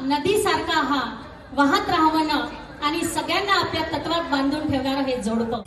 नदी सारखा हा वाहत राहावं आणि सगळ्यांना आपल्या तत्वात बांधून ठेवणारं हे जोडपं.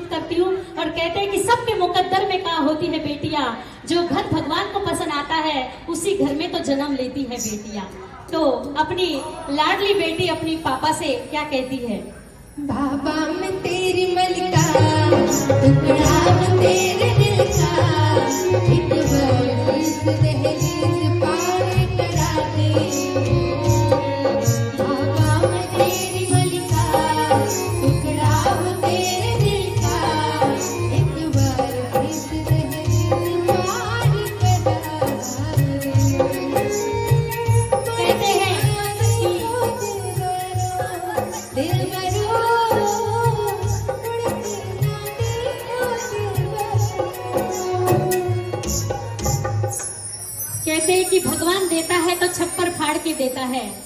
करती हूँ और कहते हैं कि सबके मुकद्दर में कहाँ होती है बेटियां, जो घर भगवान को पसंद आता है उसी घर में तो जन्म लेती है बेटियां. तो अपनी लाडली बेटी अपनी पापा से क्या कहती है? बाबा मैं तेरी मलिका, टुकड़ा मैं तेरे दिल का, एक बार इस दहलीज पार करा दे. बाबा मैं तेरी मलिका, टुकड़ा मैं तेरे दिल का, एक बार इस दहलीज पार करा दे. कहते हैं दिल कहते हैं कि भगवान देता है तो छप्पर फाड़ के देता है.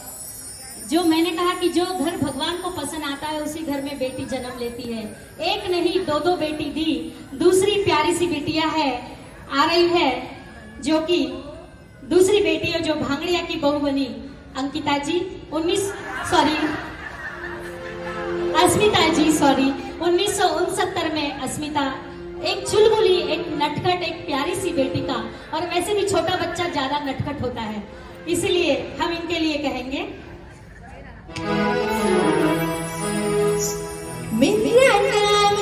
जो मैंने कहा कि जो घर भगवान को पसंद आता है उसी घर में बेटी जन्म लेती है. एक नहीं दो दो बेटी दी. दूसरी प्यारी सी बिटिया है आ रही है, जो कि दूसरी बेटी है जो भांगड़िया की बहू बनी. अंकिता जी 1969 में अस्मिता एक चुलबुली, एक नटखट, एक प्यारी सी बेटी का. और वैसे भी छोटा बच्चा ज्यादा नटखट होता है, इसलिए हम इनके लिए कहेंगे मेरा नाम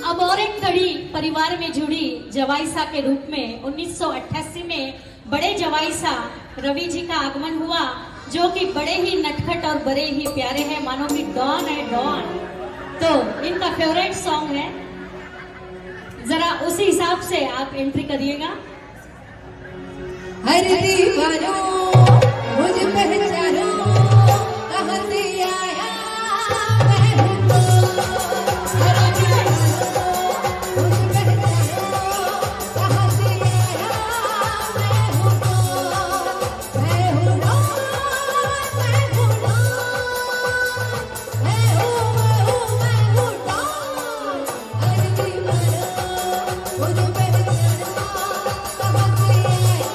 अब और एक कड़ी परिवार में जुड़ी जवाईसा के रूप में 1988 में बड़े जवाईसा रवि जी का आगमन हुआ, जो कि बड़े ही नटखट और बड़े ही प्यारे हैं, मानो कि डॉन है डॉन. तो इनका फेवरेट सॉन्ग है, जरा उसी हिसाब से आप एंट्री करिएगा. हर दीवारों मुझे पहचानो, कहाँ से आया मैं हूँ तो. हर दीवारों मुझे पहचानो, कहाँ से आया मैं हूँ तो. मैं हूँ डॉन, मैं हूँ डॉन, मैं हूँ डॉन. हर दीवारों मुझे पहचानो, कहाँ से आया.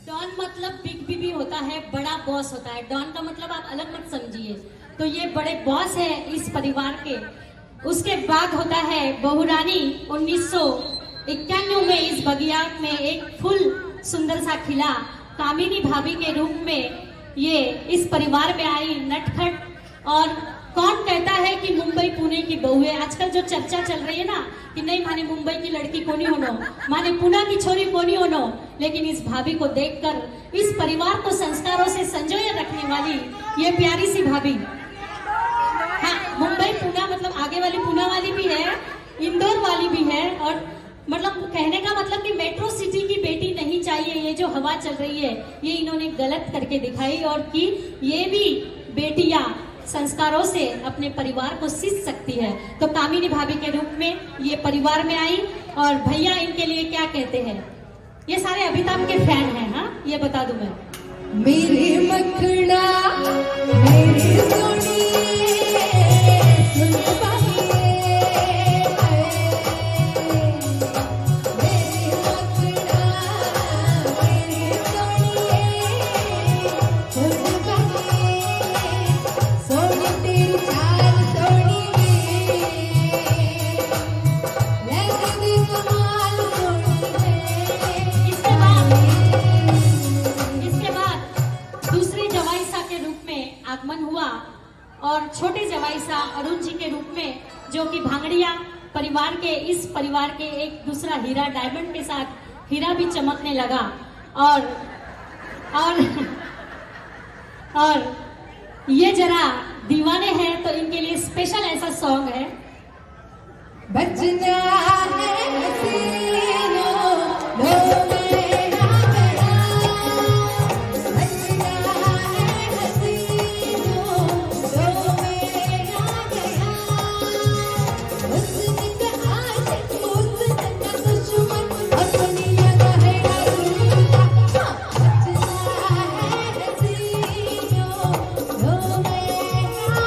डॉन मतलब बिग बीबी होता है, बड़ा बॉस होता है. डॉन का मतलब आप अलग मत समझिए. तो ये बड़े बॉस है इस परिवार के. उसके बाद होता है बहुरानी. 1991 में इस बगिया में एक फूल सुंदर सा खिला. कामिनी भाभी के रूप में ये इस परिवार में आई, नटखट. और कौन कहता है कि मुंबई पुणे की बहू है? आजकल जो चर्चा चल रही है ना कि नहीं माने मुंबई की लड़की कोनी होनो, माने पुणे की छोरी कोनी होनो. लेकिन इस भाभी को देखकर इस परिवार को संस्कारों से संजोए रखने वाली ये प्यारी सी भाभी. हाँ, मुंबई पुणे मतलब आगे वाली पुणे वाली भी है, इंदौर वाली भी है. और मतलब कहने का मतलब कि मेट्रो सिटी की बेटी नहीं चाहिए. ये जो हवा चल रही है ये इन्होंने गलत करके दिखाई, और कि ये भी बेटियां संस्कारों से अपने परिवार को सीख सकती है. तो कामिनी भाभी के रूप में ये परिवार में आई. और भैया इनके लिए क्या कहते हैं? ये सारे अमिताभ के फैन हैं. हाँ, ये बता दूं मैं. मेरे मखड़ा मेरी सोनिए सुन पाइए, मेरे मखड़ा मेरी सोनिए सुन पाइए. सोनी तेरी चाल सोनी लगती कमाल सोनी है. इसके बाद दूसरी जवाईसा के रूप में आगमन हुआ, और छोटे जवाईसा अरुण जी के रूप में भांगड़िया परिवार के इस परिवार के एक दूसरा हीरा डायमंड के साथ हीरा भी चमकने लगा और और और ये जरा दीवाने हैं तो इनके लिए स्पेशल ऐसा सॉन्ग है। बजना है हसीनों लो मेरा गया, बजना है हसीनों लो मेरा गया, हुस्न का आशिक हुस्न का दुश्मन अपनी जगह है अरूबा, बजना है हसीनों लो मेरा गया।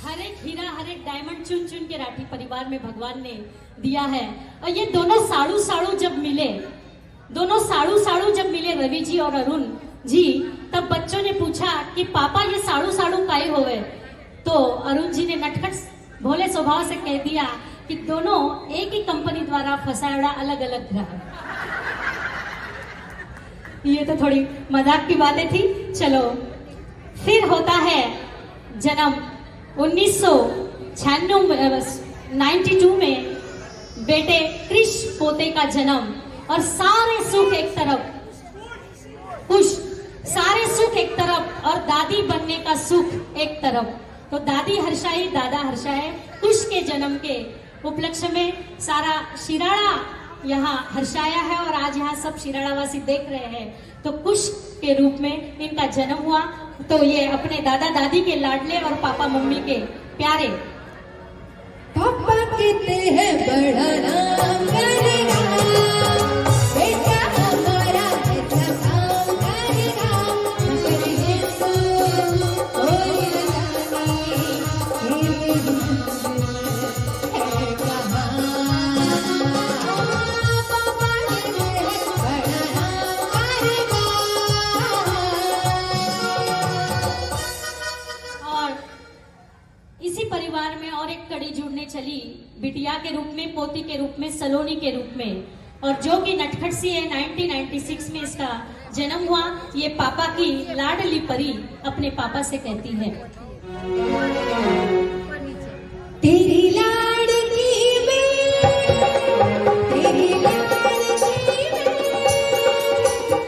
हर एक हीरा हर एक डायमंड चुन चुन के राठी परिवार में भगवान ने दिया है। और ये दोनों साड़ू साड़ू जब मिले, दोनों साड़ू साड़ू जब मिले रवि जी और अरुण जी, तब बच्चों ने पूछा कि पापा ये साड़ू साड़ू काहे होवे। तो अरुण जी ने नटखट भोले स्वभाव से कह दिया कि दोनों एक ही कंपनी द्वारा फसाया अलग अलग ग्रह। ये तो थोड़ी मजाक की बातें थी। चलो फिर होता है जन्म 1992 में बेटे क्रिश पोते का जन्म, और सारे सुख एक तरफ खुश, सारे सुख एक तरफ और दादी बनने का सुख एक तरफ। तो दादी हर्षाई दादा हर्षाए कुश के जन्म के उपलक्ष्य में सारा शिराड़ा यहाँ हर्षाया है और आज यहाँ सब शिराड़ावासी देख रहे हैं। तो कुश के रूप में इनका जन्म हुआ। तो ये अपने दादा दादी के लाडले और पापा मम्मी के प्यारे। पापा कहते हैं बड़ा नाम करेगा, बेटा हमारा ऐसा काम करेगा, मगर ये तो कोई न जाने ये है कहाँ। पापा कहते हैं बड़ा नाम करेगा। और इसी परिवार में और एक कड़ी जुड़ने चली, बिटिया के रूप में, पोती के रूप में, सलोनी के रूप में, और जो कि नटखट सी है। 1996 में इसका जन्म हुआ। ये पापा की लाडली परी अपने पापा से कहती है, तेरी लाडली में, तेरी लाडली में,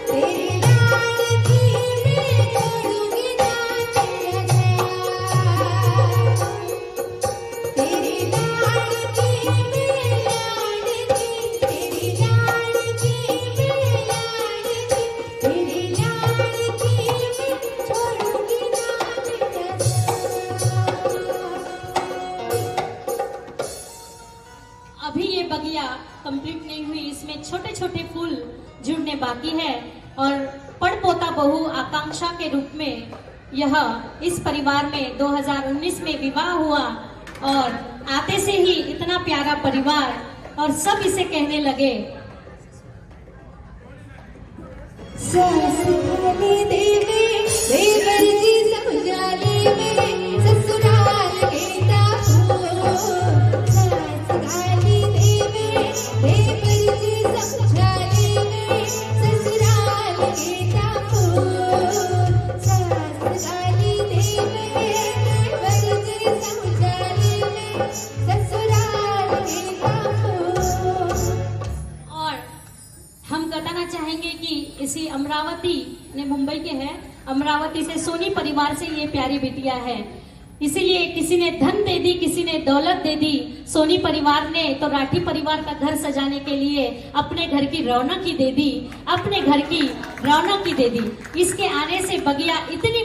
तेरी लाडली में छोड़ूंगी ना तेरा ख्याल। तेरी लाडली में लाडली, तेरी लाडली में लाडली, तेरी लाडली में छोड़ूंगी ना तेरा ख्याल। अभी ये बगिया कंप्लीट नहीं हुई, इसमें छोटे छोटे फूल जुड़ने बाकी है। और पड़पोता बहू आकांक्षा के रूप में यह इस परिवार में 2019 में विवाह हुआ, और आते से ही इतना प्यारा परिवार, और सब इसे कहने लगे, सास गाली देवे देवर जी समझा लेवे, ससुराल गेटा फूल। सास गाली देवे देवर जी समझा लेवे, ससुराल गेटा फूल। सास गाली देवे देवर जी समझा लेवे, ससुराल गेटा फूल। और हम बताना चाहेंगे कि इसी अमरावती ने, मुंबई के हैं, अमरावती से सोनी परिवार से ये प्यारी बिटिया है। इसीलिए किसी ने धन दे दी, किसी ने दौलत दे दी। सोनी परिवार ने तो राठी परिवार का घर सजाने के लिए अपने घर की रौनक ही दे दी, अपने घर की रौनक ही दे दी। इसके आने से बगिया इतनी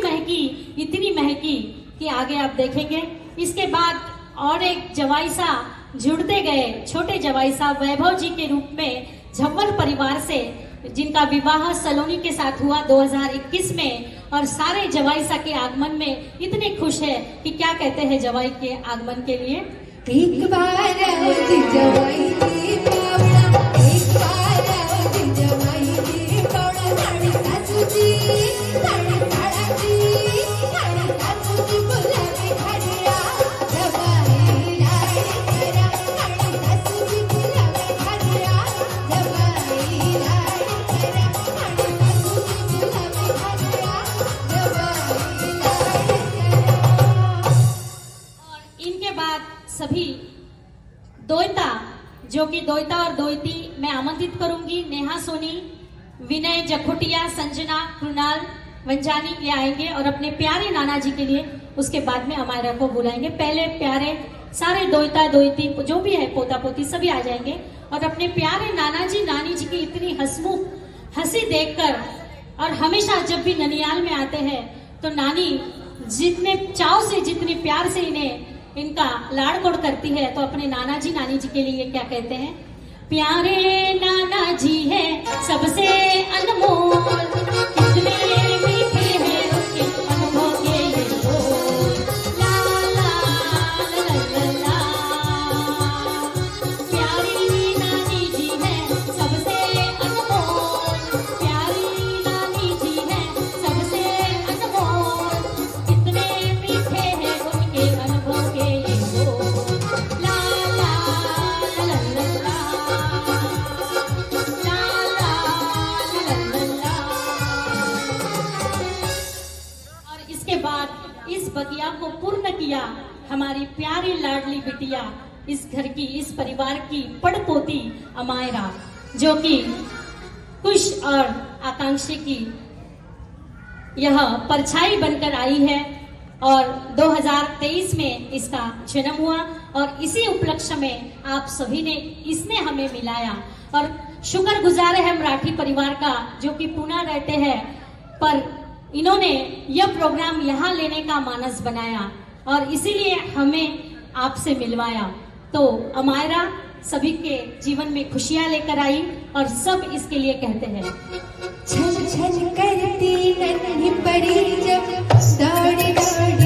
महकी कि आगे आप देखेंगे। इसके बाद और एक जवाई सा जुड़ते गए, छोटे जवाई साहब वैभव जी के रूप में झव्वर परिवार से, जिनका विवाह सलोनी के साथ हुआ 2021 में। और सारे जवाई सा के आगमन में इतने खुश है कि क्या कहते हैं जवाई के आगमन के लिए। एक बार आओ जी जवाई जी पावड़ा, एक बार आओ जी जवाई जी पावड़ा। साड़ी सासू जी, साड़ी साड़ा जी, साड़ी सासू जी बुलावे घड़िया, जवाई लाड़ करा। साड़ी सासू जी बुलावे घड़िया, जवाई लाड़ करा। साड़ी सासू जी बुलावे घड़िया, जवाई लाड़ करा। और इनके बाद सभी दोयता, जो कि दोयता और दोयती मैं आमंत्रित करूंगी। नेहा सोनी, विनय जखुटिया, संजना, कृणाल वंजानी ये आएंगे और अपने प्यारे नाना जी के लिए उसके बाद में अमायरा को बुलाएंगे। पहले प्यारे सारे दोयता दोयती जो भी है पोता पोती सभी आ जाएंगे और अपने प्यारे नाना जी नानी जी की इतनी हंसमुख हंसी देखकर, और हमेशा जब भी ननियाल में आते हैं तो नानी जितने चाव से जितने प्यार से इन्हें इनका लाड़-कोड़ करती है, तो अपने नाना जी नानी जी के लिए क्या कहते हैं? प्यारे नाना जी है सबसे अनमोल, कितने मीठे हैं उनके अनुभव के ये बोल। ला ला ला ला ला, प्यारी नानी जी है सबसे अनमोल, प्यारी नानी जी है सबसे अनमोल, कितने मीठे हैं उनके अनुभव के ये बोल। ला ला ला ला ला, ला ला ला ला ला। और इसके बाद इस बगिया को पूर्ण किया हमारी प्यारी लाडली बिटिया, इस घर की, इस परिवार की पड़पोती अमायरा, जो कि खुश और आकांक्षी की यह परछाई बनकर आई है और 2023 में इसका जन्म हुआ और इसी उपलक्ष्य में आप सभी ने इसने हमें मिलाया और शुक्रगुजार है मराठी परिवार का, जो कि पुणे रहते हैं, पर इन्होंने यह प्रोग्राम यहाँ लेने का मानस बनाया और इसीलिए हमें आपसे मिलवाया। तो अमायरा सभी के जीवन में खुशियां लेकर आई और सब इसके लिए कहते हैं। छन छन करती नन्ही परी जब दौड़ी दौड़ी